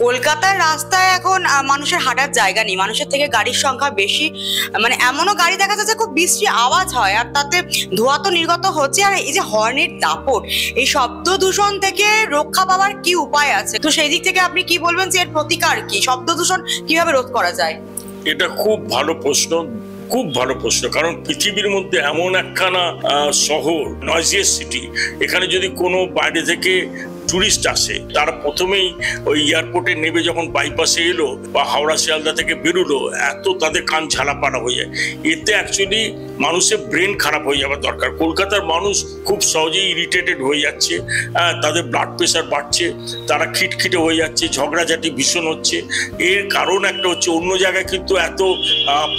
কলকাতার রাস্তায় এখন মানুষের হাঁটার জায়গা নেই, মানুষের থেকে গাড়ির সংখ্যা বেশি। মানে এমনও গাড়ি দেখা যাচ্ছে খুব বিশ্রী আওয়াজ হয়, আর তাতে ধোঁয়া তো নির্গত হচ্ছে। আর এই যে হর্নের দাপট, এই শব্দ দূষণ থেকে রক্ষা পাওয়ার কি উপায় আছে? তো সেই দিক থেকে আপনি কি বলবেন যে এর প্রতিকার কি, শব্দ দূষণ কিভাবে রোধ করা যায়? এটা খুব ভালো প্রশ্ন, খুব ভালো প্রশ্ন। কারণ পৃথিবীর মধ্যে এমন একখানা শহর, নয়েজিয়াস সিটি, এখানে যদি কোনো বাইরে থেকে টুরিস্ট আসে, তারা প্রথমেই ওই এয়ারপোর্টে নেবে যখন বাইপাসে এলো বা হাওড়া শিয়ালদা থেকে বেরোলো, এত তাদের কান ঝালাপালা হয়ে যায়। এতে অ্যাকচুয়ালি মানুষের ব্রেন খারাপ হয়ে যাওয়ার দরকার। কলকাতার মানুষ খুব সহজেই ইরিটেটেড হয়ে যাচ্ছে, তাদের ব্লাড প্রেশার বাড়ছে, তারা খিটখিটে হয়ে যাচ্ছে, ঝগড়াঝাটি ভীষণ হচ্ছে। এর কারণ একটা হচ্ছে, অন্য জায়গায় কিন্তু এত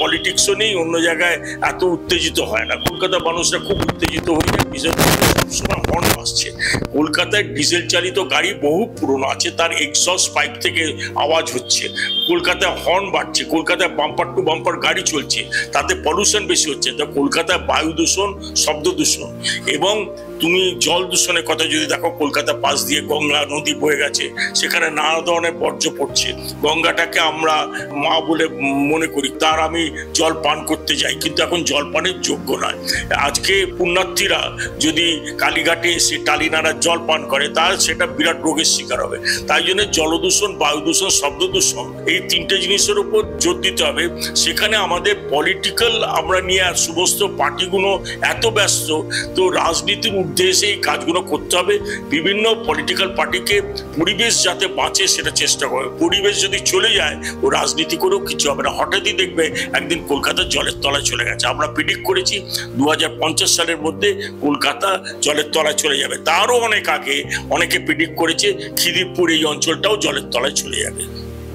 পলিটিক্সও নেই, অন্য জায়গায় এত উত্তেজিত হয় না। কলকাতার মানুষরা খুব উত্তেজিত হয়ে যায়, বিশেষ করে সবসময় হর্ন আসছে। কলকাতায় ডিজেল চালিত গাড়ি বহু পুরনো আছে, তার এক্সস্ট পাইপ থেকে আওয়াজ হচ্ছে। কলকাতায় হর্ন বাড়ছে, কলকাতায় বাম্পার টু বাম্পার গাড়ি চলছে, তাতে পলিউশন বেশি হচ্ছে। তো কলকাতায় বায়ু দূষণ, শব্দ দূষণ এবং তুমি জল দূষণের কথা যদি দেখো, কলকাতার পাশ দিয়ে গঙ্গা নদী বয়ে গেছে, সেখানে নানা ধরনের বর্জ্য পড়ছে। গঙ্গাটাকে আমরা মা বলে মনে করি, তার আমি জল পান করতে যাই, কিন্তু এখন জল পানের যোগ্য নয়। আজকে পুণ্যার্থীরা যদি কালীঘাটে এসে টালিনাড়ার জল পান করে, তাহলে সেটা বিরাট রোগের শিকার হবে। তাই জন্য জলদূষণ, বায়ু দূষণ, শব্দ দূষণ, এই তিনটে জিনিসের উপর জোর দিতে হবে। সেখানে আমাদের পলিটিক্যাল আমরা নিয়ে সমস্ত পার্টিগুলো এত ব্যস্ত, তো রাজনীতির উদ্দেশ্যে এই কাজগুলো করতে হবে। বিভিন্ন পলিটিক্যাল পার্টিকে পরিবেশ যাতে বাঁচে সেটা চেষ্টা করবে। পরিবেশ যদি চলে যায়, ও রাজনীতি করেও কিছু হবে না। হঠাৎই দেখবে একদিন কলকাতা জলের তলায় চলে গেছে। আমরা প্রেডিক্ট করেছি 2050 সালের মধ্যে কলকাতা জলের তলায় চলে যাবে। তারও অনেক আগে অনেকে প্রেডিক্ট করেছে খিদিরপুর এই অঞ্চলটাও জলের তলায় চলে যাবে।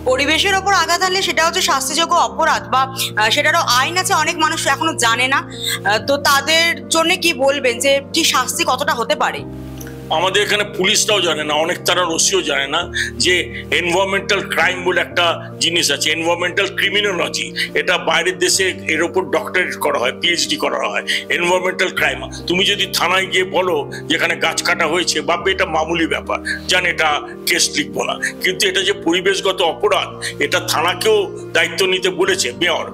পরিবেশের ওপর আঘাত আনলে সেটা হচ্ছে শাস্তিযোগ্য অপরাধ, বা সেটারও আইন আছে, অনেক মানুষ এখনো জানে না। তো তাদের জন্য কি বলবেন যে কি শাস্তি কতটা হতে পারে? আমাদের এখানে পুলিশটাও জানে না, অনেক তারা রসিও জানে না যে এনভায়রনমেন্টাল ক্রাইম বলে একটা জিনিস আছে, এনভায়রনমেন্টাল ক্রিমিনোলজি। এটা বাইরের দেশে এর ওপর ডক্টরেট করা হয়, পিএইচডি করা হয়। এনভায়রনমেন্টাল ক্রাইম, তুমি যদি থানায় গিয়ে বলো যেখানে গাছ কাটা হয়েছে, ভাববে এটা মামুলি ব্যাপার, জান এটা কেস লিখবো না। কিন্তু এটা যে পরিবেশগত অপরাধ, এটা থানাকেও দায়িত্ব নিতে বলেছে মেয়র,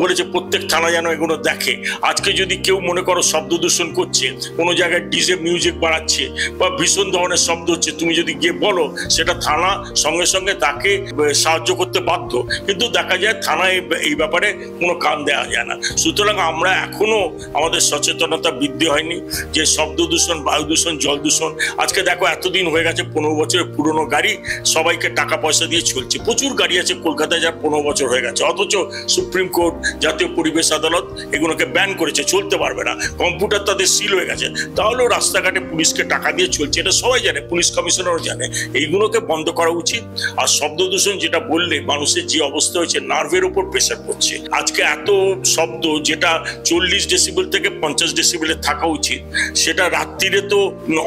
বলেছে প্রত্যেক থানা যেন এগুলো দেখে। আজকে যদি কেউ মনে করো শব্দ দূষণ করছে, কোনো জায়গায় ডিজে মিউজিক বাড়াচ্ছে বা ভীষণ ধরনের শব্দ হচ্ছে, তুমি যদি গিয়ে বলো, সেটা থানা সঙ্গে সঙ্গে তাকে সাহায্য করতে বাধ্য। কিন্তু দেখা যায় থানায় এই ব্যাপারে কোনো কান দেওয়া যায় না। সুতরাং আমরা এখনো আমাদের সচেতনতা বৃদ্ধি হয়নি যে শব্দ দূষণ, বায়ু দূষণ, জল দূষণ। আজকে দেখো এতদিন হয়ে গেছে, 15 বছরের পুরনো গাড়ি সবাইকে টাকা পয়সা দিয়ে চলছে। প্রচুর গাড়ি আছে কলকাতায় যার 15 বছর হয়ে গেছে, অথচ সুপ্রিম কোর্ট, জাতীয় পরিবেশ আদালত এগুলোকে ব্যান করেছে, চলতে পারবে না। কম্পিউটার তাদের সিল হয়ে গেছে, তাহলেও রাস্তাঘাটে পুলিশকে টাকা দিয়ে চলছে। এটা সবাই জানে, পুলিশ কমিশনারও জানে। এইগুলোকে বন্ধ করা উচিত। আর শব্দ দূষণ যেটা বললে, মানুষের যে অবস্থা হয়েছে, নার্ভের উপর প্রেশার পড়ছে। আজকে এত শব্দ, যেটা 40 ডেসিবেল থেকে 50 ডেসিবেলে থাকা উচিত, সেটা রাত্রিরে তো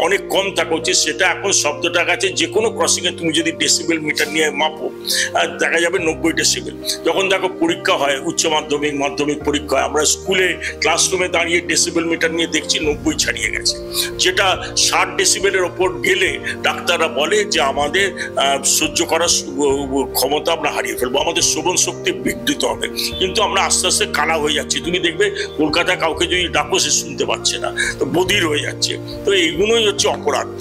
অনেক কম থাকা উচিত। সেটা এখন শব্দটা গেছে, যে কোনো ক্রসিংয়ে তুমি যদি ডেসিবেল মিটার নিয়ে মাপো, দেখা যাবে 90 ডেসিবেল। যখন দেখো পরীক্ষা হয়, উচ্চ মাধ্যমিক, মাধ্যমিক পরীক্ষা হয়, আমরা স্কুলে ক্লাসরুমে দাঁড়িয়ে ডেসিবেল মিটার নিয়ে দেখছি 90 ছাড়িয়ে গেছে। যেটা 60 ডেসিবেলের ওপর গেলে ডাক্তাররা বলে যে আমাদের সহ্য করার ক্ষমতা আমরা হারিয়ে ফেলবো, আমাদের শ্রবণ শক্তি বিঘ্নিত হবে। কিন্তু আমরা আস্তে আস্তে কানা হয়ে যাচ্ছি। তুমি দেখবে কলকাতায় কাউকে যদি ডাকো, সে শুনতে পাচ্ছে না, তো বধির হয়ে যাচ্ছে। তো এইগুলোই হচ্ছে অপরাধ।